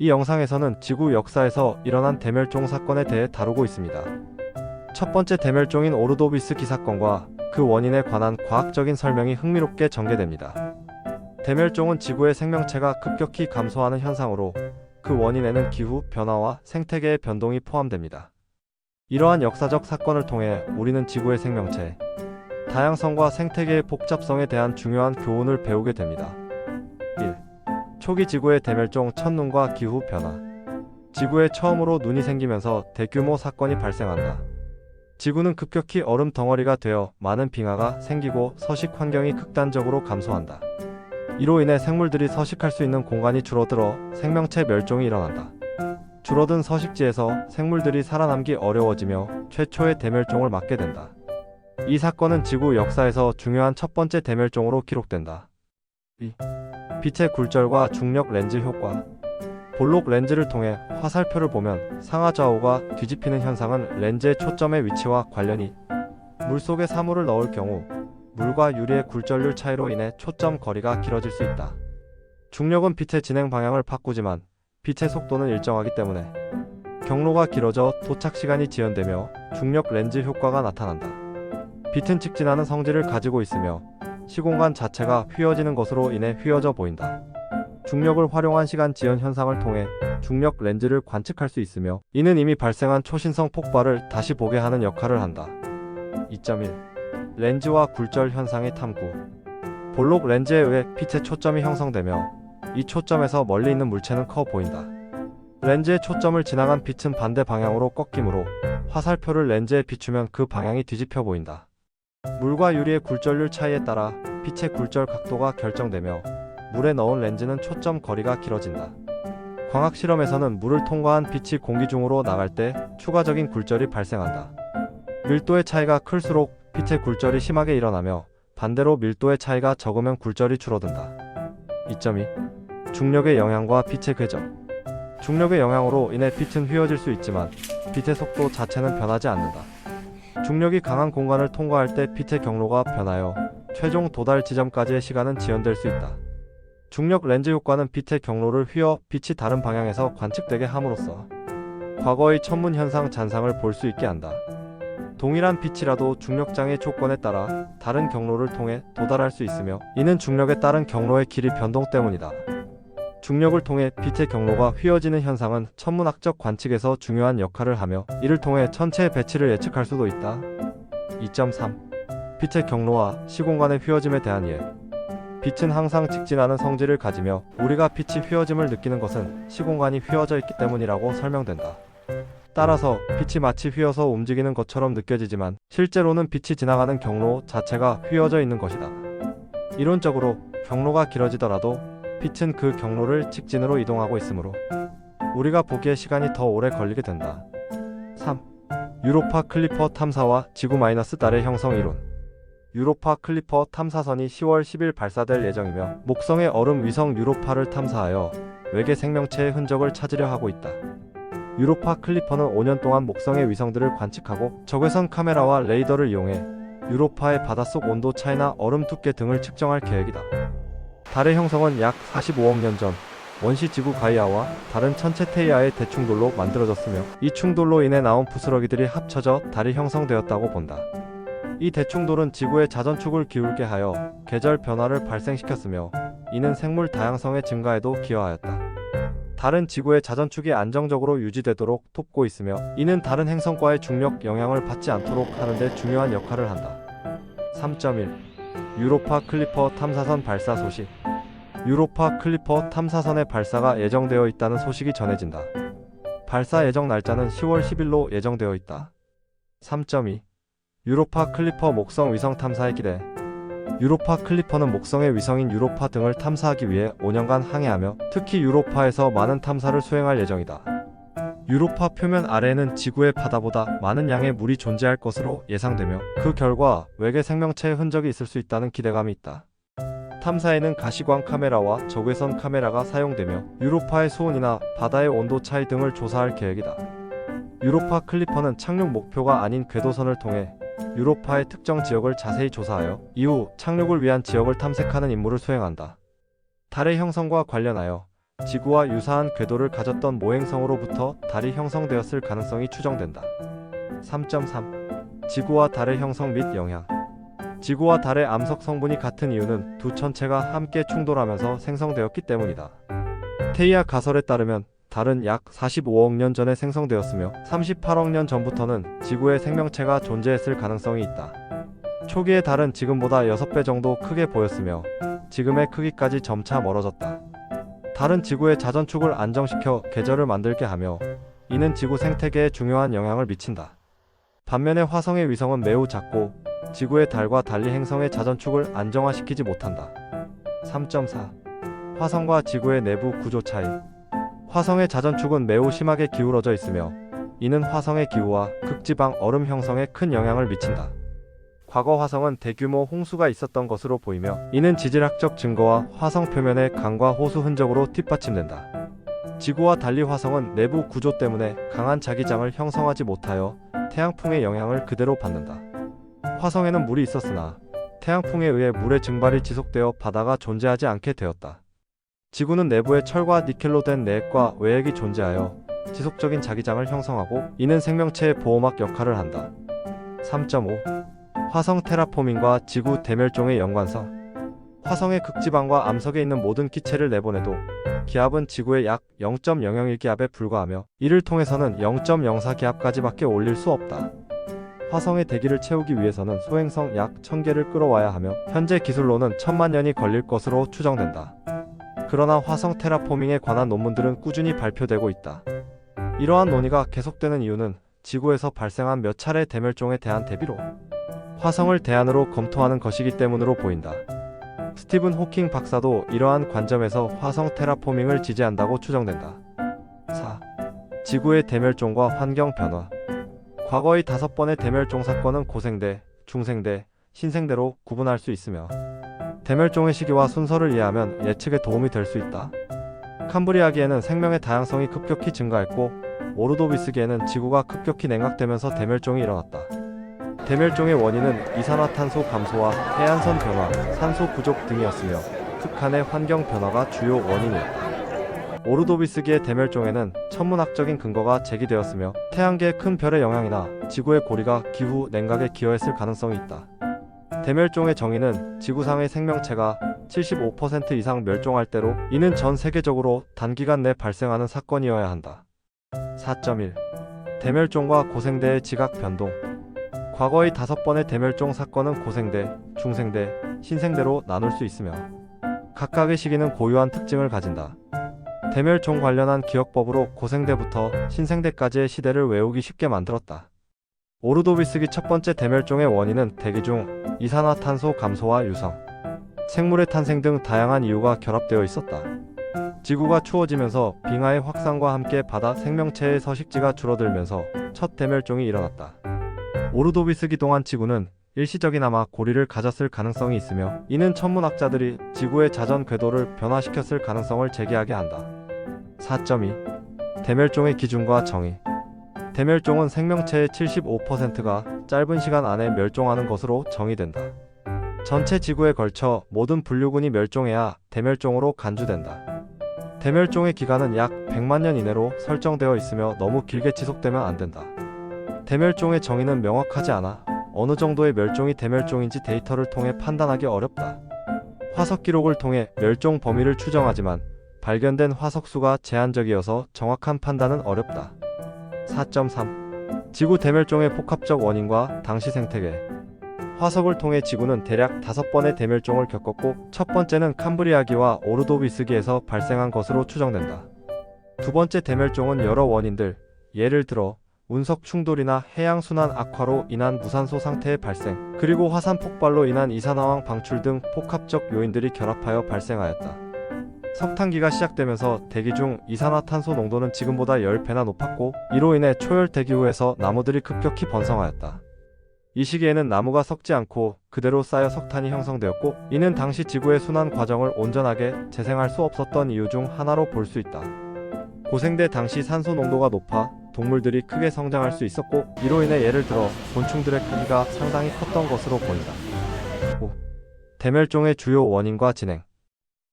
이 영상에서는 지구 역사에서 일어난 대멸종 사건에 대해 다루고 있습니다. 첫 번째 대멸종인 오르도비스키 사건과 그 원인에 관한 과학적인 설명이 흥미롭게 전개됩니다. 대멸종은 지구의 생명체가 급격히 감소하는 현상으로 그 원인에는 기후 변화와 생태계의 변동이 포함됩니다. 이러한 역사적 사건을 통해 우리는 지구의 생명체, 다양성과 생태계의 복잡성에 대한 중요한 교훈을 배우게 됩니다. 1. 초기 지구의 대멸종 첫눈과 기후 변화. 지구에 처음으로 눈이 생기면서 대규모 사건이 발생한다. 지구는 급격히 얼음 덩어리가 되어 많은 빙하가 생기고 서식 환경이 극단적으로 감소한다. 이로 인해 생물들이 서식할 수 있는 공간이 줄어들어 생명체 멸종이 일어난다. 줄어든 서식지에서 생물들이 살아남기 어려워지며 최초의 대멸종을 맞게 된다. 이 사건은 지구 역사에서 중요한 첫 번째 대멸종으로 기록된다. 2. 빛의 굴절과 중력 렌즈 효과. 볼록 렌즈를 통해 화살표를 보면 상하좌우가 뒤집히는 현상은 렌즈의 초점의 위치와 관련이 물속에 사물을 넣을 경우 물과 유리의 굴절률 차이로 인해 초점 거리가 길어질 수 있다. 중력은 빛의 진행 방향을 바꾸지만 빛의 속도는 일정하기 때문에 경로가 길어져 도착 시간이 지연되며 중력 렌즈 효과가 나타난다. 빛은 직진하는 성질을 가지고 있으며 시공간 자체가 휘어지는 것으로 인해 휘어져 보인다. 중력을 활용한 시간 지연 현상을 통해 중력 렌즈를 관측할 수 있으며 이는 이미 발생한 초신성 폭발을 다시 보게 하는 역할을 한다. 2.1. 렌즈와 굴절 현상의 탐구. 볼록 렌즈에 의해 빛의 초점이 형성되며 이 초점에서 멀리 있는 물체는 커 보인다. 렌즈의 초점을 지나간 빛은 반대 방향으로 꺾이므로 화살표를 렌즈에 비추면 그 방향이 뒤집혀 보인다. 물과 유리의 굴절률 차이에 따라 빛의 굴절 각도가 결정되며 물에 넣은 렌즈는 초점 거리가 길어진다. 광학 실험에서는 물을 통과한 빛이 공기 중으로 나갈 때 추가적인 굴절이 발생한다. 밀도의 차이가 클수록 빛의 굴절이 심하게 일어나며 반대로 밀도의 차이가 적으면 굴절이 줄어든다. 2.2. 중력의 영향과 빛의 궤적. 중력의 영향으로 인해 빛은 휘어질 수 있지만 빛의 속도 자체는 변하지 않는다. 중력이 강한 공간을 통과할 때 빛의 경로가 변하여 최종 도달 지점까지의 시간은 지연될 수 있다. 중력 렌즈 효과는 빛의 경로를 휘어 빛이 다른 방향에서 관측되게 함으로써 과거의 천문 현상 잔상을 볼 수 있게 한다. 동일한 빛이라도 중력장의 조건에 따라 다른 경로를 통해 도달할 수 있으며 이는 중력에 따른 경로의 길이 변동 때문이다. 중력을 통해 빛의 경로가 휘어지는 현상은 천문학적 관측에서 중요한 역할을 하며 이를 통해 천체의 배치를 예측할 수도 있다. 2.3. 빛의 경로와 시공간의 휘어짐에 대한 이해. 빛은 항상 직진하는 성질을 가지며 우리가 빛이 휘어짐을 느끼는 것은 시공간이 휘어져 있기 때문이라고 설명된다. 따라서 빛이 마치 휘어서 움직이는 것처럼 느껴지지만 실제로는 빛이 지나가는 경로 자체가 휘어져 있는 것이다. 이론적으로 경로가 길어지더라도 빛은 그 경로를 직진으로 이동하고 있으므로 우리가 보기에 시간이 더 오래 걸리게 된다. 3. 유로파 클리퍼 탐사와 지구-달의 형성 이론. 유로파 클리퍼 탐사선이 10월 10일 발사될 예정이며 목성의 얼음 위성 유로파를 탐사하여 외계 생명체의 흔적을 찾으려 하고 있다. 유로파 클리퍼는 5년 동안 목성의 위성들을 관측하고 적외선 카메라와 레이더를 이용해 유로파의 바닷속 온도 차이나 얼음 두께 등을 측정할 계획이다. 달의 형성은 약 45억 년 전 원시 지구 가이아와 다른 천체 테이아의 대충돌로 만들어졌으며 이 충돌로 인해 나온 부스러기들이 합쳐져 달이 형성되었다고 본다. 이 대충돌은 지구의 자전축을 기울게 하여 계절 변화를 발생시켰으며 이는 생물 다양성의 증가에도 기여하였다. 달은 지구의 자전축이 안정적으로 유지되도록 돕고 있으며 이는 다른 행성과의 중력 영향을 받지 않도록 하는 데 중요한 역할을 한다. 3.1. 유로파 클리퍼 탐사선 발사 소식. 유로파 클리퍼 탐사선의 발사가 예정되어 있다는 소식이 전해진다. 발사 예정 날짜는 10월 10일로 예정되어 있다. 3.2. 유로파 클리퍼 목성 위성 탐사의 기대. 유로파 클리퍼는 목성의 위성인 유로파 등을 탐사하기 위해 5년간 항해하며 특히 유로파에서 많은 탐사를 수행할 예정이다. 유로파 표면 아래에는 지구의 바다보다 많은 양의 물이 존재할 것으로 예상되며 그 결과 외계 생명체의 흔적이 있을 수 있다는 기대감이 있다. 탐사에는 가시광 카메라와 적외선 카메라가 사용되며 유로파의 수온이나 바다의 온도 차이 등을 조사할 계획이다. 유로파 클리퍼는 착륙 목표가 아닌 궤도선을 통해 유로파의 특정 지역을 자세히 조사하여 이후 착륙을 위한 지역을 탐색하는 임무를 수행한다. 달의 형성과 관련하여 지구와 유사한 궤도를 가졌던 모행성으로부터 달이 형성되었을 가능성이 추정된다. 3.3. 지구와 달의 형성 및 영향. 지구와 달의 암석 성분이 같은 이유는 두 천체가 함께 충돌하면서 생성되었기 때문이다. 테이아 가설에 따르면 달은 약 45억 년 전에 생성되었으며 38억 년 전부터는 지구에 생명체가 존재했을 가능성이 있다. 초기의 달은 지금보다 6배 정도 크게 보였으며 지금의 크기까지 점차 멀어졌다. 달은 지구의 자전축을 안정시켜 계절을 만들게 하며 이는 지구 생태계에 중요한 영향을 미친다. 반면에 화성의 위성은 매우 작고 지구의 달과 달리 행성의 자전축을 안정화시키지 못한다. 3.4. 화성과 지구의 내부 구조 차이. 화성의 자전축은 매우 심하게 기울어져 있으며 이는 화성의 기후와 극지방 얼음 형성에 큰 영향을 미친다. 과거 화성은 대규모 홍수가 있었던 것으로 보이며 이는 지질학적 증거와 화성 표면의 강과 호수 흔적으로 뒷받침된다. 지구와 달리 화성은 내부 구조 때문에 강한 자기장을 형성하지 못하여 태양풍의 영향을 그대로 받는다. 화성에는 물이 있었으나 태양풍에 의해 물의 증발이 지속되어 바다가 존재하지 않게 되었다. 지구는 내부에 철과 니켈로 된 내핵과 외핵이 존재하여 지속적인 자기장을 형성하고 이는 생명체의 보호막 역할을 한다. 3.5. 화성 테라포밍과 지구 대멸종의 연관성. 화성의 극지방과 암석에 있는 모든 기체를 내보내도 기압은 지구의 약 0.001기압에 불과하며 이를 통해서는 0.04기압까지밖에 올릴 수 없다. 화성의 대기를 채우기 위해서는 소행성 약 1000개를 끌어와야 하며 현재 기술로는 1000만 년이 걸릴 것으로 추정된다. 그러나 화성 테라포밍에 관한 논문들은 꾸준히 발표되고 있다. 이러한 논의가 계속되는 이유는 지구에서 발생한 몇 차례 대멸종에 대한 대비로 화성을 대안으로 검토하는 것이기 때문으로 보인다. 스티븐 호킹 박사도 이러한 관점에서 화성 테라포밍을 지지한다고 추정된다. 4. 지구의 대멸종과 환경 변화. 과거의 5번의 대멸종 사건은 고생대, 중생대, 신생대로 구분할 수 있으며 대멸종의 시기와 순서를 이해하면 예측에 도움이 될 수 있다. 캄브리아기에는 생명의 다양성이 급격히 증가했고 오르도비스기에는 지구가 급격히 냉각되면서 대멸종이 일어났다. 대멸종의 원인은 이산화탄소 감소와 해안선 변화, 산소 부족 등이었으며 극한의 환경 변화가 주요 원인이었다. 오르도비스기의 대멸종에는 천문학적인 근거가 제기되었으며 태양계의 큰 별의 영향이나 지구의 고리가 기후 냉각에 기여했을 가능성이 있다. 대멸종의 정의는 지구상의 생명체가 75% 이상 멸종할 때로 이는 전 세계적으로 단기간 내 발생하는 사건이어야 한다. 4.1. 대멸종과 고생대의 지각 변동. 과거의 5번의 대멸종 사건은 고생대, 중생대, 신생대로 나눌 수 있으며 각각의 시기는 고유한 특징을 가진다. 대멸종 관련한 기억법으로 고생대부터 신생대까지의 시대를 외우기 쉽게 만들었다. 오르도비스기 첫 번째 대멸종의 원인은 대기 중 이산화탄소 감소와 유성, 생물의 탄생 등 다양한 이유가 결합되어 있었다. 지구가 추워지면서 빙하의 확산과 함께 바다 생명체의 서식지가 줄어들면서 첫 대멸종이 일어났다. 오르도비스기 동안 지구는 일시적이나마 고리를 가졌을 가능성이 있으며 이는 천문학자들이 지구의 자전 궤도를 변화시켰을 가능성을 제기하게 한다. 4.2. 대멸종의 기준과 정의. 대멸종은 생명체의 75%가 짧은 시간 안에 멸종하는 것으로 정의된다. 전체 지구에 걸쳐 모든 분류군이 멸종해야 대멸종으로 간주된다. 대멸종의 기간은 약 100만 년 이내로 설정되어 있으며 너무 길게 지속되면 안 된다. 대멸종의 정의는 명확하지 않아 어느 정도의 멸종이 대멸종인지 데이터를 통해 판단하기 어렵다. 화석 기록을 통해 멸종 범위를 추정하지만 발견된 화석 수가 제한적이어서 정확한 판단은 어렵다. 4.3. 지구 대멸종의 복합적 원인과 당시 생태계. 화석을 통해 지구는 대략 5번의 대멸종을 겪었고 첫 번째는 캄브리아기와 오르도비스기에서 발생한 것으로 추정된다. 두 번째 대멸종은 여러 원인들, 예를 들어 운석 충돌이나 해양순환 악화로 인한 무산소 상태의 발생, 그리고 화산 폭발로 인한 이산화황 방출 등 복합적 요인들이 결합하여 발생하였다. 석탄기가 시작되면서 대기 중 이산화탄소 농도는 지금보다 10배나 높았고 이로 인해 초열 대기후에서 나무들이 급격히 번성하였다. 이 시기에는 나무가 썩지 않고 그대로 쌓여 석탄이 형성되었고 이는 당시 지구의 순환 과정을 온전하게 재생할 수 없었던 이유 중 하나로 볼 수 있다. 고생대 당시 산소 농도가 높아 동물들이 크게 성장할 수 있었고 이로 인해 예를 들어 곤충들의 크기가 상당히 컸던 것으로 보인다. 5. 대멸종의 주요 원인과 진행.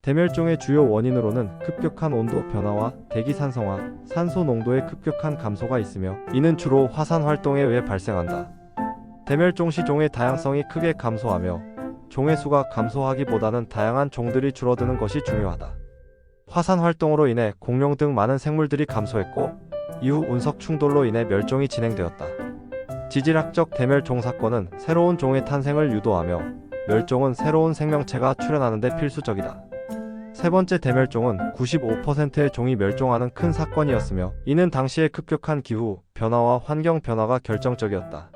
대멸종의 주요 원인으로는 급격한 온도 변화와 대기 산성화, 산소 농도의 급격한 감소가 있으며 이는 주로 화산 활동에 의해 발생한다. 대멸종 시 종의 다양성이 크게 감소하며 종의 수가 감소하기보다는 다양한 종들이 줄어드는 것이 중요하다. 화산 활동으로 인해 공룡 등 많은 생물들이 감소했고 이후 운석 충돌로 인해 멸종이 진행되었다. 지질학적 대멸종 사건은 새로운 종의 탄생을 유도하며 멸종은 새로운 생명체가 출현하는 데 필수적이다. 세 번째 대멸종은 95%의 종이 멸종하는 큰 사건이었으며 이는 당시의 급격한 기후 변화와 환경 변화가 결정적이었다.